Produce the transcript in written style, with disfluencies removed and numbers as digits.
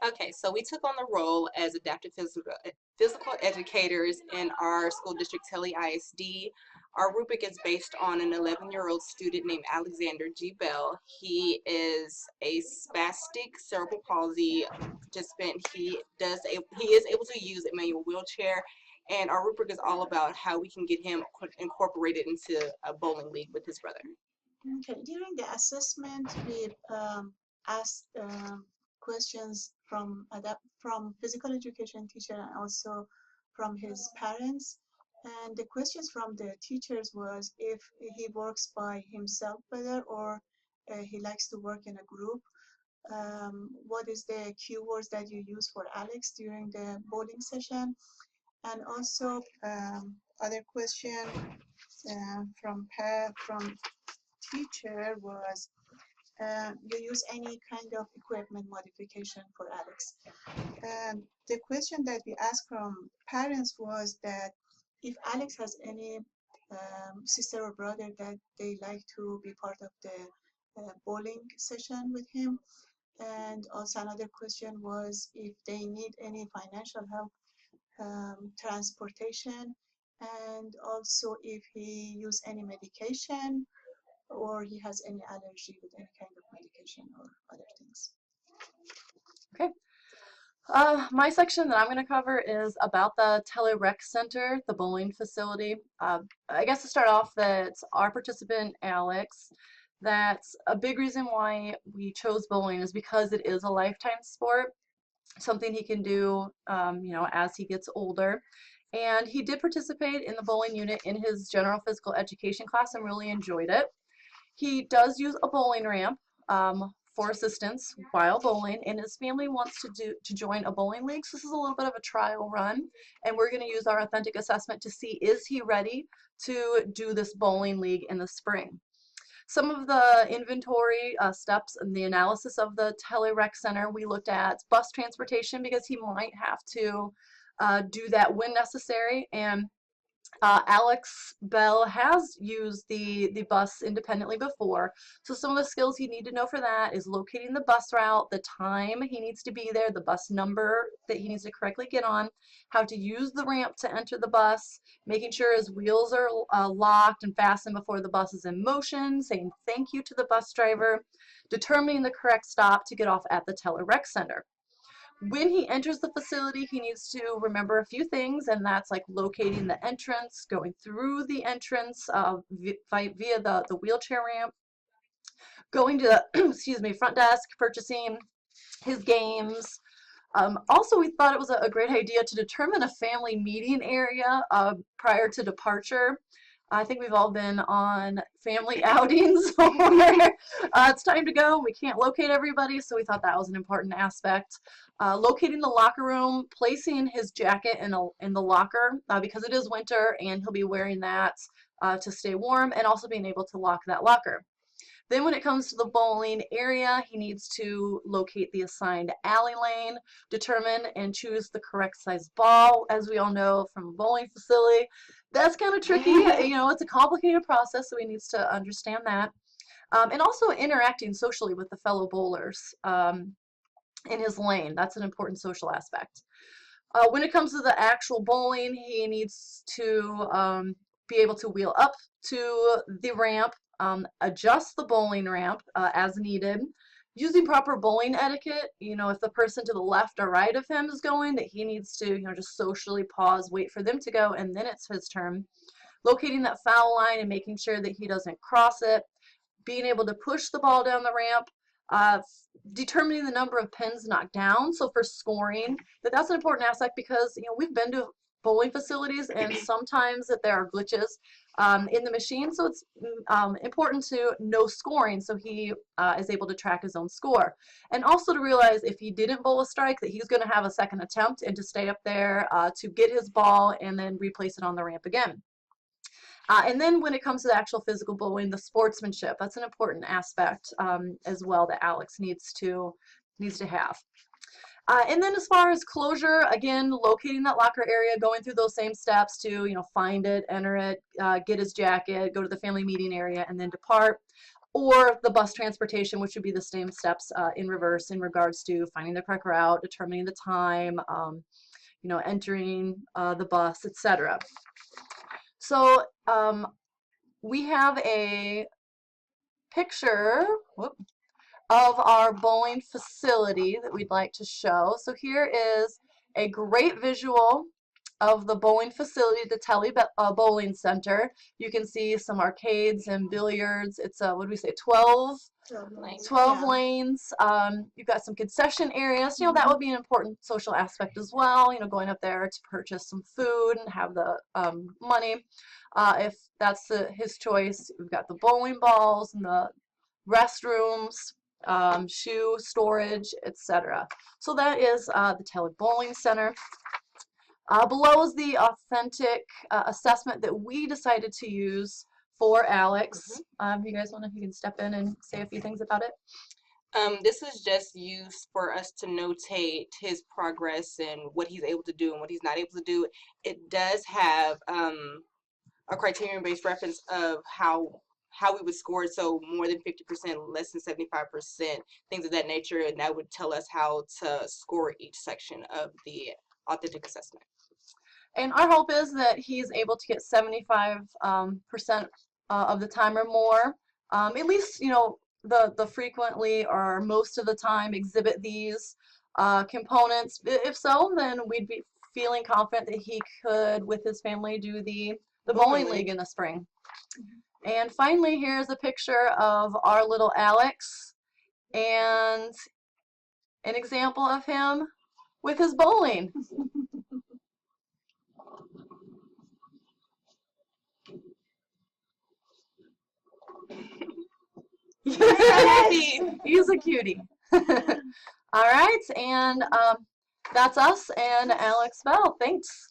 Okay, so we took on the role as adaptive physical educators in our school district, Telly ISD. Our rubric is based on an 11-year-old student named Alexander G. Bell. He is a spastic cerebral palsy participant. He is able to use a manual wheelchair, and our rubric is all about how we can get him incorporated into a bowling league with his brother. Okay, during the assessment, we asked questions from physical education teacher and also from his parents. And the questions from the teachers was if he works by himself better or he likes to work in a group. What is the keywords that you use for Alex during the bowling session? And also other question from teacher was you use any kind of equipment modification for Alex. The question that we asked from parents was that if Alex has any sister or brother that they like to be part of the bowling session with him. And also another question was if they need any financial help, transportation, and also if he use any medication or he has any allergy with any kind of medication or other things. Okay. My section that I'm going to cover is about the Tele-Rec Center, the bowling facility. I guess to start off, that our participant, Alex, that's a big reason why we chose bowling is because it is a lifetime sport, something he can do, as he gets older. And he did participate in the bowling unit in his general physical education class and really enjoyed it. He does use a bowling ramp for assistance while bowling, and his family wants to join a bowling league. So this is a little bit of a trial run, and we're going to use our authentic assessment to see is he ready to do this bowling league in the spring. Some of the inventory steps and the analysis of the Tele-Rec Center, we looked at bus transportation because he might have to do that when necessary, and Alex Bell has used the bus independently before, so some of the skills you need to know for that is locating the bus route, the time he needs to be there, the bus number that he needs to correctly get on, how to use the ramp to enter the bus, making sure his wheels are locked and fastened before the bus is in motion, saying thank you to the bus driver, determining the correct stop to get off at the Tele-Rec Center. When he enters the facility, he needs to remember a few things, and that's like locating the entrance, going through the entrance via the wheelchair ramp, going to the excuse me, front desk, purchasing his games. Also, we thought it was a great idea to determine a family meeting area prior to departure. I think we've all been on family outings where it's time to go. We can't locate everybody, so we thought that was an important aspect. Locating the locker room, placing his jacket in the locker because it is winter and he'll be wearing that to stay warm, and also being able to lock that locker. Then when it comes to the bowling area, he needs to locate the assigned alley lane, determine and choose the correct size ball. As we all know from a bowling facility, that's kind of tricky. It's a complicated process, so he needs to understand that. And also interacting socially with the fellow bowlers in his lane. That's an important social aspect. When it comes to the actual bowling, he needs to be able to wheel up to the ramp, adjust the bowling ramp as needed, using proper bowling etiquette. If the person to the left or right of him is going, that he needs to, just socially pause, wait for them to go, and then it's his turn. Locating that foul line and making sure that he doesn't cross it, being able to push the ball down the ramp, determining the number of pins knocked down. So for scoring, that's an important aspect because we've been to bowling facilities and sometimes that there are glitches in the machine, so it's important to know scoring so he is able to track his own score, and also to realize if he didn't bowl a strike that he's going to have a second attempt and to stay up there to get his ball and then replace it on the ramp again. And then when it comes to the actual physical bowling, the sportsmanship, that's an important aspect as well that Alex needs to have. And then as far as closure, again, locating that locker area, going through those same steps to, find it, enter it, get his jacket, go to the family meeting area, and then depart. or the bus transportation, which would be the same steps in reverse in regards to finding the correct route, determining the time, entering the bus, etc. So we have a picture of our bowling facility that we'd like to show. So here is a great visual of the bowling facility, the Telly Bowling Center. You can see some arcades and billiards. It's what do we say, 12 Yeah. lanes. You've got some concession areas. That would be an important social aspect as well. Going up there to purchase some food and have the money, if that's his choice. We've got the bowling balls and the restrooms, shoe storage, etc. So that is the Telly Bowling Center. Below is the authentic assessment that we decided to use for Alex. You guys you can step in and say a few things about it? This is just used for us to notate his progress and what he's able to do and what he's not able to do. It does have a criterion-based reference of how we would score it, so more than 50%, less than 75%, things of that nature, and that would tell us how to score each section of the authentic assessment. And our hope is that he's able to get 75% of the time or more. At least, the frequently or most of the time exhibit these components. If so, then we'd be feeling confident that he could, with his family, do the bowling league in the spring. And finally, here's a picture of our little Alex and an example of him with his bowling. He's a cutie. All right, and that's us and Alex Bell. Thanks.